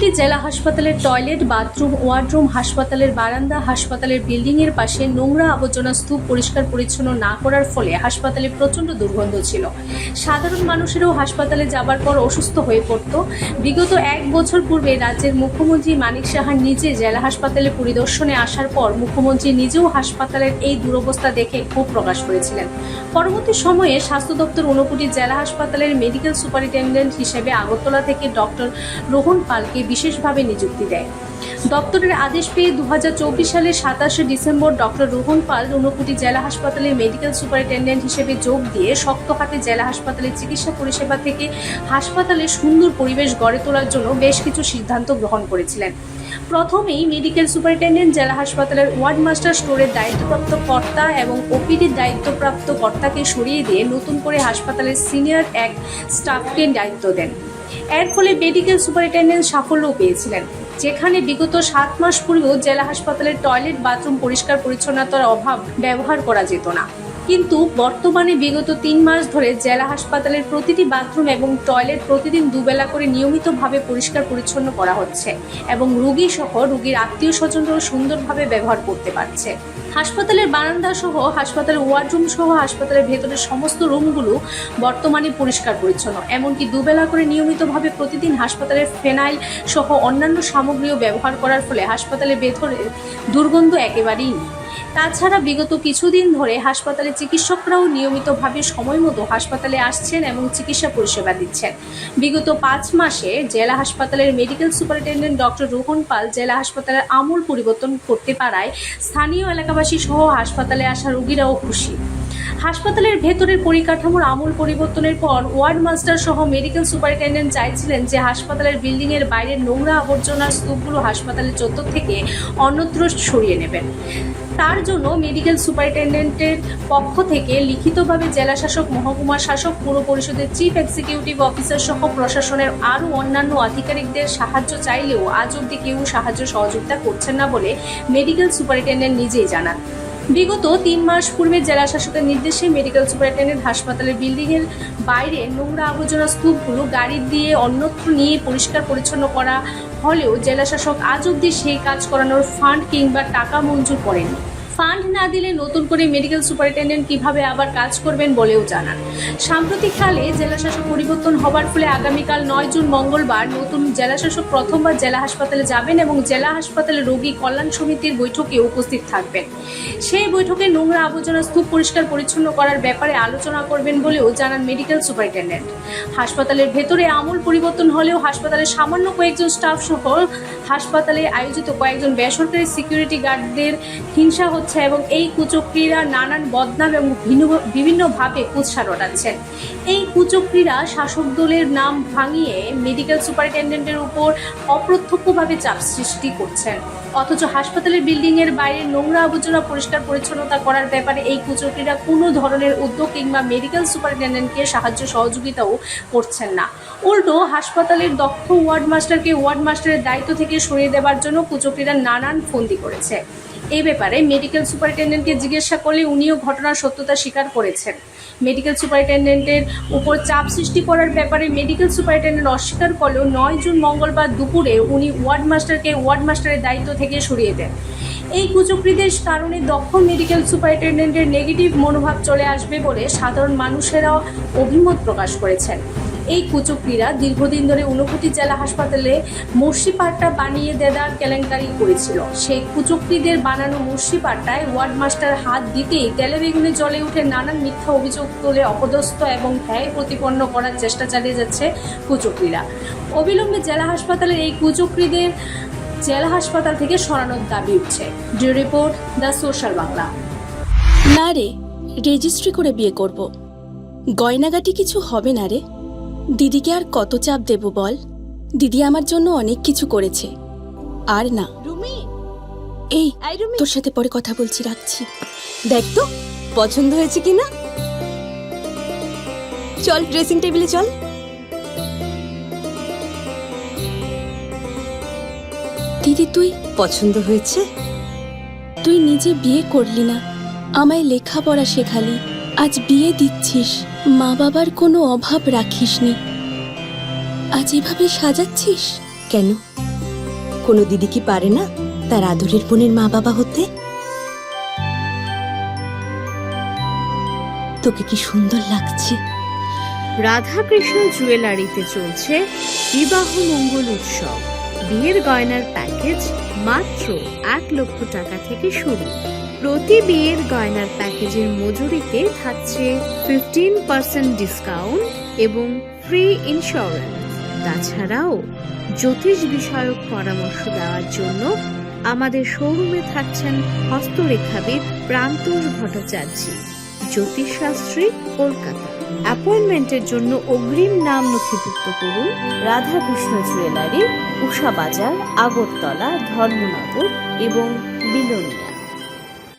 ঊনকোটি জেলা হাসপাতালের toilet, bathroom, ward room, হাসপাতালের বারান্দা, হাসপাতালের বিল্ডিং এর পাশে নোংরা আবর্জনা স্তূপ পরিষ্কার পরিচ্ছন্ন না করার ফলে হাসপাতালে প্রচন্ড দুর্গন্ধ ছিল। সাধারণ মানুষেরাও হাসপাতালে যাবার পর অসুস্থ হয়ে পড়ত। বিগত 1 বছর পূর্বে রাজ্যের মুখ্যমন্ত্রী মানিক সাহা নিজে জেলা হাসপাতালে পরিদর্শনে আসার পর মুখ্যমন্ত্রী নিজেও হাসপাতালের এই দুরবস্থা দেখে ক্ষোভ প্রকাশ করেছিলেন। পরবর্তী সময়ে স্বাস্থ্য দপ্তর ঊনকোটি জেলা হাসপাতালের মেডিকেল সুপারিনটেন্ডেন্ট হিসেবে আগরতলা থেকে ডক্টর রোহন পালকে বিশেষভাবে নিযুক্তি দেয়। দপ্তরের আদেশ পেয়ে 2024 সালের 27 ডিসেম্বর ডক্টর রোহন পাল ঊনকোটি জেলা হাসপাতালের মেডিকেল সুপারিনটেন্ডেন্ট হিসেবে যোগ দিয়ে শক্ত হাতে জেলা হাসপাতালের চিকিৎসা পরিষেবা থেকে হাসপাতালে সুন্দর পরিবেশ গড়ে তোলার জন্য বেশ কিছু সিদ্ধান্ত গ্রহণ করেছিলেন। প্রথমেই মেডিকেল সুপারিনটেন্ডেন্ট জেলা হাসপাতালের ওয়ার্ড মাস্টার স্টোরের দায়িত্বপ্রাপ্ত কর্তা এবং ওপিডির দায়িত্বপ্রাপ্ত কর্তাকে সরিয়ে দিয়ে নতুন করে হাসপাতালের সিনিয়র এক স্টাফকে দায়িত্ব দেন। এর ফলে মেডিকেল সুপারিনটেন্ডেন্ট সাফল্যও পেয়েছিলেন। যেখানে বিগত 7 মাস পূর্বেও জেলা হাসপাতালের টয়লেট, বাথরুম পরিষ্কার পরিচ্ছন্নতার অভাব ব্যবহার করা যেত না, কিন্তু বর্তমানে বিগত 3 মাস ধরে জেলা হাসপাতালের প্রতিটি বাথরুম এবং টয়লেট প্রতিদিন দুবেলা করে নিয়মিতভাবে পরিষ্কার পরিচ্ছন্ন করা হচ্ছে এবং রোগী সহ রোগীর আত্মীয় স্বজনরাও সুন্দরভাবে ব্যবহার করতে পারছে। হাসপাতালের বারান্দা সহ হাসপাতালের ওয়ার্ডরুম সহ হাসপাতালের ভেতরের সমস্ত রুমগুলো বর্তমানে পরিষ্কার পরিচ্ছন্ন, এমনকি দুবেলা করে নিয়মিতভাবে প্রতিদিন হাসপাতালের ফেনাইল সহ অন্যান্য সামগ্রীও ব্যবহার করার ফলে হাসপাতালের ভেতরে দুর্গন্ধ একেবারেই নেই। তাছাড়া বিগত কিছুদিন ধরে হাসপাতালের চিকিৎসকরাও নিয়মিতভাবে সময় মতো হাসপাতালে আসছেন এবং চিকিৎসা পরিষেবা দিচ্ছেন। বিগত 5 মাসে জেলা হাসপাতালের মেডিকেল সুপারিনটেন্ডেন্ট ডক্টর রোহন পাল জেলা হাসপাতালের আমূল পরিবর্তন করতে পারায় স্থানীয় এলাকাবাসী সহ হাসপাতালে আসা রোগীরাও খুশি। হাসপাতালের ভেতরের পরিকাঠামোর আমূল পরিবর্তনের পর ওয়ার্ড মাস্টার সহ মেডিকেল সুপারিনটেন্ডেন্ট চাইছিলেন যে হাসপাতালের বিল্ডিং এর বাইরের নোংরা আবর্জনার স্তূপগুলো হাসপাতালের চত্বর থেকে অন্যত্র সরিয়ে নেবেন। তার জন্য মেডিকেল সুপারিনটেন্ডেন্টের পক্ষ থেকে লিখিতভাবে জেলা শাসক, মহকুমা শাসক, পুর পরিষদের চিফ এক্সিকিউটিভ অফিসার সহ প্রশাসনের আরও অন্যান্য আধিকারিকদের সাহায্য চাইলেও আজ অবধি কেউ সাহায্য সহযোগিতা করছেন না বলে মেডিকেল সুপারিনটেন্ডেন্ট নিজেই জানান। বিগত 3 মাস পূর্বে জেলা শাসকের নির্দেশে মেডিকেল সুপারিনটেন্ডেন্ট হাসপাতালের বিল্ডিং এর বাইরে নোংরা আবর্জনা স্তূপগুলো গাড়ি দিয়ে অন্যত্র নিয়ে পরিষ্কার পরিচ্ছন্ন করা হলেও জেলা শাসক আজ অবধি সেই কাজ করানোর ফান্ড কিংবা টাকা মঞ্জুর করেননি। ফান্ড না দিলে নতুন করে মেডিকেল সুপারিনটেন্ডেন্ট কিভাবে আবার কাজ করবেন বলেও জানান। সাম্প্রতিককালে জেলা শাসক পরিবর্তন হবার ফলে আগামীকাল 9 জুন মঙ্গলবার নতুন জেলা শাসক প্রথমবার জেলা হাসপাতালে যাবেন এবং জেলা হাসপাতালে রোগী কল্যাণ সমিতির বৈঠকে উপস্থিত থাকবেন। সেই বৈঠকে নোংরা আবর্জনা স্তূপ পরিষ্কার পরিচ্ছন্ন করার ব্যাপারে আলোচনা করবেন বলেও জানান মেডিকেল সুপারিনটেন্ডেন্ট। হাসপাতালের ভেতরে আমূল পরিবর্তন হলেও হাসপাতালের সামান্য কয়েকজন স্টাফ সহ হাসপাতালে আয়োজিত কয়েকজন বেসরকারি সিকিউরিটি গার্ডদের হিংসা হচ্ছে এবং এই কুচক্রীরা নানান বদনাম এবং বিভিন্নভাবে কুৎসা রটাচ্ছেন। এই কুচক্রীরা শাসক দলের নাম ভাঙিয়ে মেডিকেল সুপারিনটেন্ডেন্টের উপর অপ্রত্যক্ষভাবে চাপ সৃষ্টি করছেন, অথচ হাসপাতালের বিল্ডিং এর বাইরে নোংরা আবর্জনা পরিষ্কার পরিচ্ছন্নতা করার ব্যাপারে এই কুচক্রীরা কোনো ধরনের উদ্যোগ কিংবা মেডিকেল সুপারিনটেন্ডেন্টকে সাহায্য সহযোগিতাও করছেন না। উল্টো হাসপাতালের দক্ষ ওয়ার্ড মাস্টারকে ওয়ার্ড মাস্টারের দায়িত্ব থেকে সরিয়ে দেওয়ার জন্য কুচক্রীরা নানান ফন্দি করেছে। এই ব্যাপারে মেডিকেল সুপারিনটেন্ডেন্টকে জিজ্ঞাসা করলে উনিও ঘটনার সত্যতা স্বীকার করেছেন। মেডিকেল সুপারিনটেন্ডেন্টের উপর চাপ সৃষ্টি করার ব্যাপারে মেডিকেল সুপারিনটেন্ডেন্ট অস্বীকার করলেও 9 জুন মঙ্গলবার দুপুরে উনি ওয়ার্ড মাস্টারকে ওয়ার্ড মাস্টারের দায়িত্ব থেকে সরিয়ে দেন। এই কুচক্রীদের কারণে দক্ষ মেডিকেল সুপারিনটেন্ডেন্টের নেগেটিভ মনোভাব চলে আসবে বলে সাধারণ মানুষেরাও অভিমত প্রকাশ করেছেন। এই কুচক্রীরা দীর্ঘদিন ধরে ঊনকোটি জেলা হাসপাতালে মর্সিপাট্টা বানিয়ে দেদার কেলেঙ্কারি করেছিল। সেই কুচক্রীদের বানানো মর্সিপাট্টায় ওয়ার্ড মাস্টার হাত দিতেই তেলে বেগুনে জ্বলে উঠে নানান মিথ্যা অভিযোগ তুলে অপদস্থ এবং ব্যয় প্রতিপন্ন করার চেষ্টা চালিয়ে যাচ্ছে কুচক্রীরা। অবিলম্বে জেলা হাসপাতালের এই কুচক্রীদের জেলা হাসপাতাল থেকে সরানোর দাবি উঠছে। ডিউ রিপোর্ট, দ্য সোশ্যাল বাংলা। না রে, রেজিস্ট্রি করে বিয়ে করব। গয়নাগাটি কিছু হবে না রে। দিদিকে আর কত চাপ দেব বল? দিদি আমার জন্য অনেক কিছু করেছে। আর না। এই, তোর সাথে পরে কথা বলছি, রাখছি। দেখ তো পছন্দ হয়েছে কিনা। চল ড্রেসিং টেবিলে চল। দিদি তুই পছন্দ হয়েছে? তুই নিজে বিয়ে করলি না, আমায় লেখাপড়া শেখালি, আজ বিয়ে দিচ্ছিস, মা বাবার কোনো অভাব রাখিসনি, আজ এভাবে সাজাচ্ছিস কেন? কোনো দিদি কি পারে না তার আদরের বোনের মা বাবা হতে? তোকে কি সুন্দর লাগছে। রাধাকৃষ্ণ জুয়েলারিতে চলছে বিবাহ মঙ্গল উৎসব। বিয়ের গয়নার প্যাকেজ মাত্র 1 লক্ষ টাকা থেকে শুরু। প্রতি বিয়ের গয়নার প্যাকেজের মজুরিতে থাকছে 15% ডিসকাউন্ট এবং ফ্রি ইন্স্যুরেন্স। তাছাড়াও জ্যোতিষ বিষয়ক পরামর্শ দেওয়ার জন্য আমাদের শোরুমে থাকছেন হস্তরেখাবিদ প্রান্তোষ ভট্টাচার্য, জ্যোতিষশাস্ত্রী, কলকাতা। অ্যাপয়েন্টমেন্টের জন্য অগ্রিম নাম নথিভুক্ত করুন রাধাকৃষ্ণ জুয়েলারি, উষা বাজার, আগরতলা, ধর্মনগর এবং বিলোনিয়া।